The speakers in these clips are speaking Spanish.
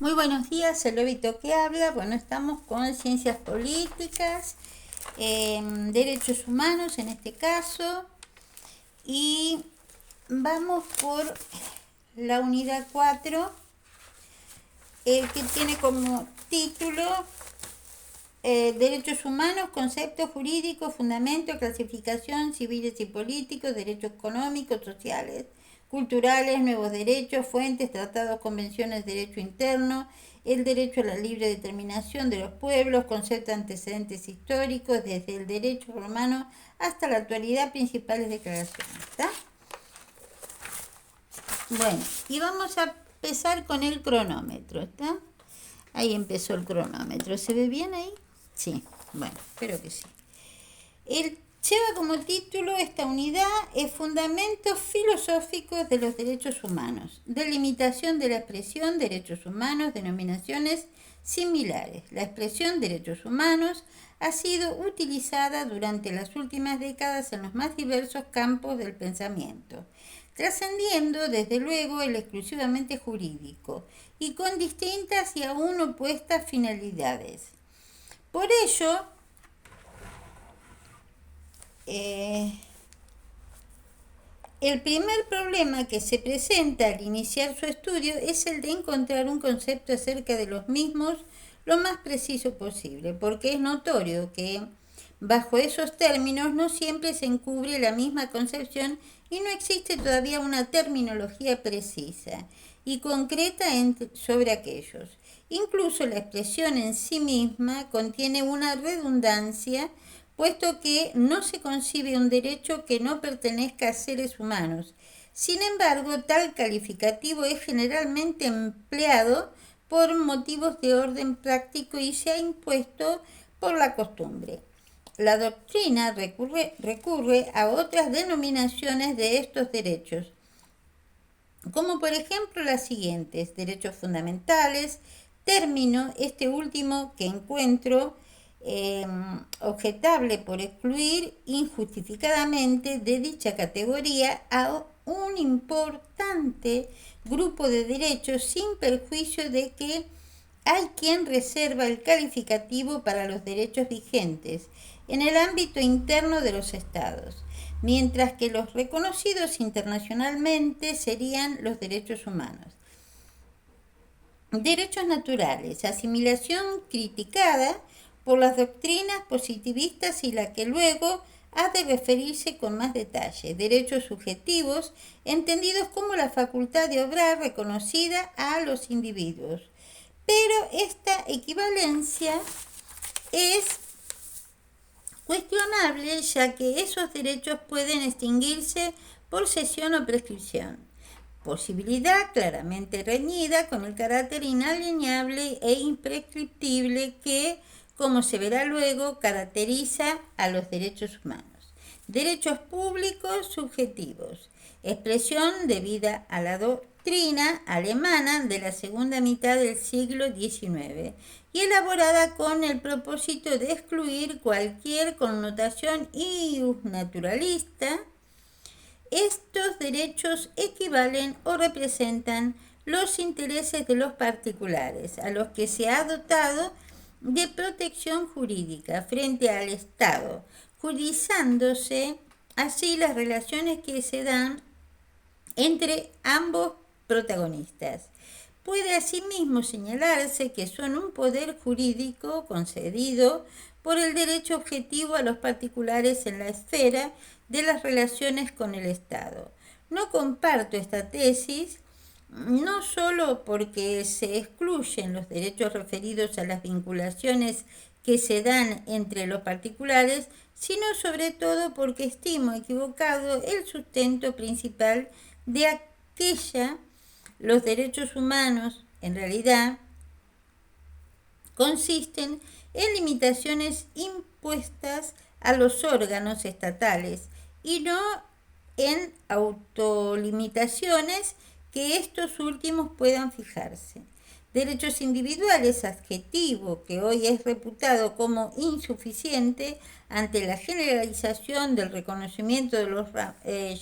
Muy buenos días, el lobito que habla. Bueno, estamos con ciencias políticas, derechos humanos en este caso, y vamos por la unidad 4, que tiene como título Derechos humanos, conceptos jurídicos, fundamentos, clasificación, civiles y políticos, derechos económicos, sociales, culturales, nuevos derechos, fuentes, tratados, convenciones, derecho interno, el derecho a la libre determinación de los pueblos, conceptos antecedentes históricos, desde el derecho romano hasta la actualidad, principales declaraciones. ¿Está? Bueno, y vamos a empezar con el cronómetro. ¿Está? Ahí empezó el cronómetro. ¿Se ve bien ahí? Sí, bueno, espero que sí. Él lleva como título esta unidad Fundamentos filosóficos de los derechos humanos, delimitación de la expresión derechos humanos, denominaciones similares. La expresión derechos humanos ha sido utilizada durante las últimas décadas en los más diversos campos del pensamiento, trascendiendo desde luego el exclusivamente jurídico y con distintas y aún opuestas finalidades. Por ello, el primer problema que se presenta al iniciar su estudio es el de encontrar un concepto acerca de los mismos lo más preciso posible, porque es notorio que bajo esos términos no siempre se encubre la misma concepción y no existe todavía una terminología precisa y concreta sobre aquellos. Incluso la expresión en sí misma contiene una redundancia, puesto que no se concibe un derecho que no pertenezca a seres humanos. Sin embargo, tal calificativo es generalmente empleado por motivos de orden práctico y se ha impuesto por la costumbre. La doctrina recurre a otras denominaciones de estos derechos, como por ejemplo las siguientes: derechos fundamentales, término este último que encuentro objetable por excluir injustificadamente de dicha categoría a un importante grupo de derechos sin perjuicio de que hay quien reserva el calificativo para los derechos vigentes en el ámbito interno de los estados, mientras que los reconocidos internacionalmente serían los derechos humanos. Derechos naturales, asimilación criticada por las doctrinas positivistas y la que luego ha de referirse con más detalle. Derechos subjetivos, entendidos como la facultad de obrar reconocida a los individuos. Pero esta equivalencia es cuestionable, ya que esos derechos pueden extinguirse por cesión o prescripción, posibilidad claramente reñida con el carácter inalienable e imprescriptible que, como se verá luego, caracteriza a los derechos humanos. Derechos públicos subjetivos, expresión debida a la doctrina alemana de la segunda mitad del siglo XIX y elaborada con el propósito de excluir cualquier connotación iusnaturalista. Estos derechos equivalen o representan los intereses de los particulares, a los que se ha dotado de protección jurídica frente al Estado, juridizándose así las relaciones que se dan entre ambos protagonistas. Puede asimismo señalarse que son un poder jurídico concedido por el derecho objetivo a los particulares en la esfera de las relaciones con el Estado. No comparto esta tesis, no solo porque se excluyen los derechos referidos a las vinculaciones que se dan entre los particulares, sino sobre todo porque estimo equivocado el sustento principal de aquella. Los derechos humanos, en realidad, consisten en limitaciones impuestas a los órganos estatales y no en autolimitaciones que estos últimos puedan fijarse. Derechos individuales, adjetivo que hoy es reputado como insuficiente ante la generalización del reconocimiento de los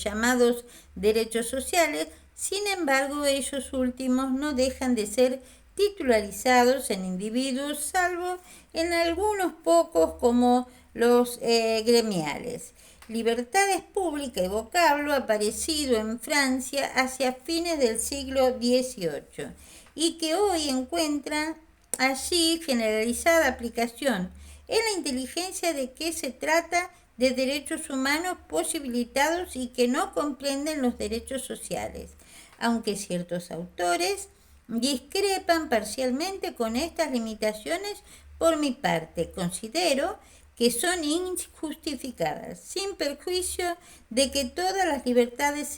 llamados derechos sociales. Sin embargo, ellos últimos no dejan de ser titularizados en individuos, salvo en algunos pocos como los gremiales. Libertades pública y vocablo aparecido en Francia hacia fines del siglo XVIII y que hoy encuentran allí generalizada aplicación en la inteligencia de que se trata de derechos humanos posibilitados y que no comprenden los derechos sociales, aunque ciertos autores discrepan parcialmente con estas limitaciones. Por mi parte, considero que son injustificadas, sin perjuicio de que todas las libertades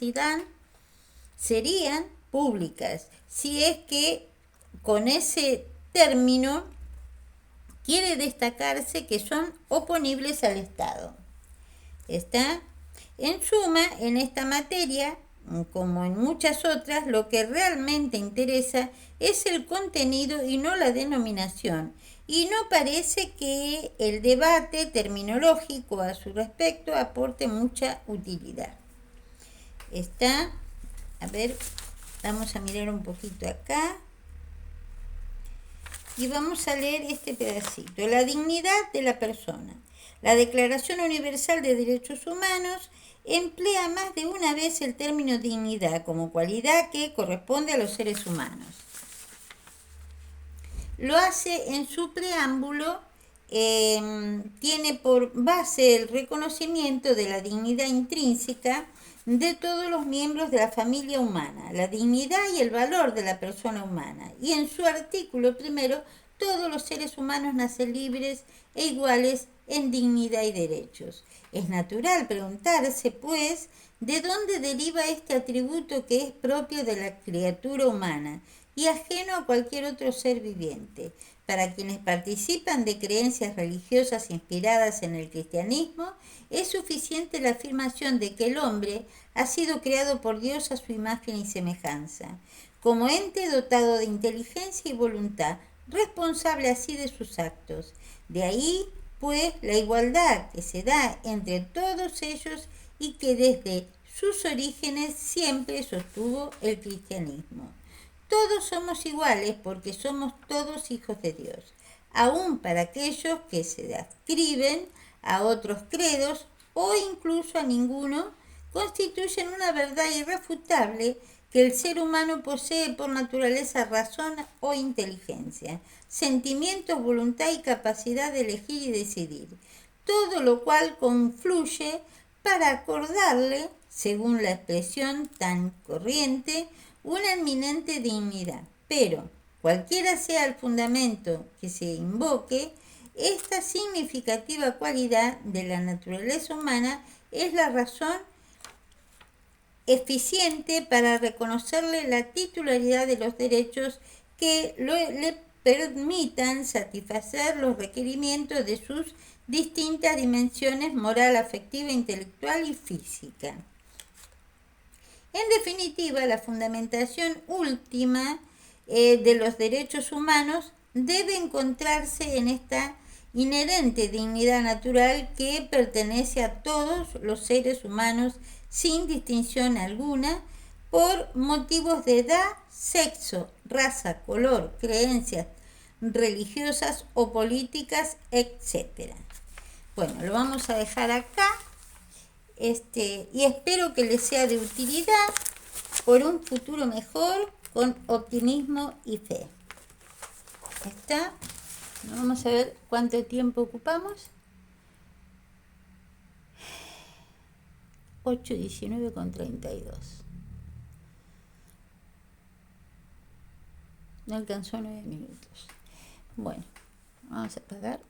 serían públicas, si es que con ese término quiere destacarse que son oponibles al Estado. ¿Está? En suma, en esta materia, como en muchas otras, lo que realmente interesa es el contenido y no la denominación. Y no parece que el debate terminológico a su respecto aporte mucha utilidad. Está, a ver, vamos a mirar un poquito acá. Y vamos a leer este pedacito. La dignidad de la persona. La Declaración Universal de Derechos Humanos emplea más de una vez el término dignidad como cualidad que corresponde a los seres humanos. Lo hace en su preámbulo, tiene por base el reconocimiento de la dignidad intrínseca de todos los miembros de la familia humana, la dignidad y el valor de la persona humana. Y en su artículo primero, todos los seres humanos nacen libres e iguales en dignidad y derechos. Es natural preguntarse, pues, ¿de dónde deriva este atributo que es propio de la criatura humana y ajeno a cualquier otro ser viviente? Para quienes participan de creencias religiosas inspiradas en el cristianismo, es suficiente la afirmación de que el hombre ha sido creado por Dios a su imagen y semejanza, como ente dotado de inteligencia y voluntad, responsable así de sus actos. De ahí, pues, la igualdad que se da entre todos ellos y que desde sus orígenes siempre sostuvo el cristianismo. Todos somos iguales porque somos todos hijos de Dios, aun para aquellos que se adscriben a otros credos o incluso a ninguno, constituyen una verdad irrefutable que el ser humano posee por naturaleza razón o inteligencia, sentimientos, voluntad y capacidad de elegir y decidir, todo lo cual confluye para acordarle, según la expresión tan corriente, una eminente dignidad. Pero, cualquiera sea el fundamento que se invoque, esta significativa cualidad de la naturaleza humana es la razón eficiente para reconocerle la titularidad de los derechos que le permitan satisfacer los requerimientos de sus distintas dimensiones moral, afectiva, intelectual y física. En definitiva, la fundamentación última de los derechos humanos debe encontrarse en esta inherente dignidad natural que pertenece a todos los seres humanos sin distinción alguna por motivos de edad, sexo, raza, color, creencias religiosas o políticas, etc. Bueno, lo vamos a dejar acá. Y espero que les sea de utilidad por un futuro mejor con optimismo y fe. ¿Está? Vamos a ver cuánto tiempo ocupamos. 8:19:32. No alcanzó 9 minutos. Bueno, vamos a apagar.